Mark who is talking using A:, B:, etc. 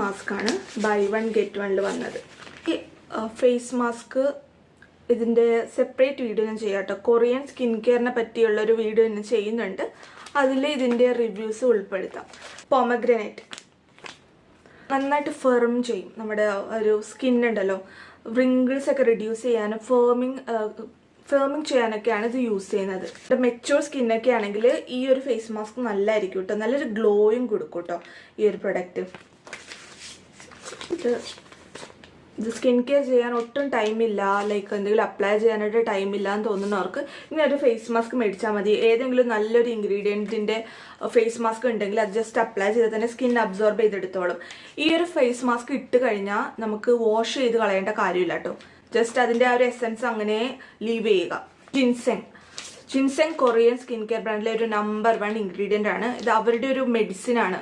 A: Mask ആണ് by 1 get 1 വന്നത്. ഈ ഫേസ് മാസ്ക് ഇതിൻ്റെ സെപ്പറേറ്റ് വീഡിയോ ഞാൻ ചെയ്യാം കേട്ടോ. കൊറിയൻ സ്കിൻ കെയറിനെ പറ്റിയുള്ളൊരു വീഡിയോ ഞാൻ ചെയ്യുന്നുണ്ട്. അതിൽ ഇതിൻ്റെ റിവ്യൂസ് ഉൾപ്പെടുത്താം. പൊമഗ്രനേറ്റ് നന്നായിട്ട് ഫെർം ചെയ്യും നമ്മുടെ ഒരു സ്കിന്നുണ്ടല്ലോ, റിങ്കിൾസ് ഒക്കെ റിഡ്യൂസ് ചെയ്യാനും ഫേമിങ് ചെയ്യാനൊക്കെയാണ് ഇത് യൂസ് ചെയ്യുന്നത്. മെച്യൂർ സ്കിന്നൊക്കെ ആണെങ്കിൽ ഈ ഒരു ഫേസ് മാസ്ക് നല്ലതായിരിക്കും കേട്ടോ, നല്ലൊരു ഗ്ലോയും കൊടുക്കും കേട്ടോ ഈ ഒരു പ്രൊഡക്റ്റ്. ഇത് സ്കിൻ കെയർ ചെയ്യാൻ ഒട്ടും ടൈമില്ല, ലൈക്ക് എന്തെങ്കിലും അപ്ലൈ ചെയ്യാനായിട്ട് ടൈമില്ല എന്ന് തോന്നുന്നവർക്ക് ഇങ്ങനെ ഒരു ഫേസ് മാസ്ക് മേടിച്ചാൽ മതി. ഏതെങ്കിലും നല്ലൊരു ഇൻഗ്രീഡിയൻറ്റിൻ്റെ ഫേസ് മാസ്ക് ഉണ്ടെങ്കിൽ അത് ജസ്റ്റ് അപ്ലൈ ചെയ്താൽ തന്നെ സ്കിൻ അബ്സോർബ് ചെയ്തെടുത്തോളും. ഈ ഒരു ഫേസ് മാസ്ക് ഇട്ട് കഴിഞ്ഞാൽ നമുക്ക് വാഷ് ചെയ്ത് കളയേണ്ട കാര്യമില്ല കേട്ടോ. ജസ്റ്റ് അതിൻ്റെ ആ ഒരു എസെൻസ് അങ്ങനെ ലീവ് ചെയ്യുക. ജിൻസെങ് കൊറിയൻ സ്കിൻ കെയർ ബ്രാൻഡിലെ ഒരു നമ്പർ 1 ഇൻഗ്രീഡിയൻ്റ് ആണ്. ഇത് അവരുടെ ഒരു മെഡിസിൻ ആണ്.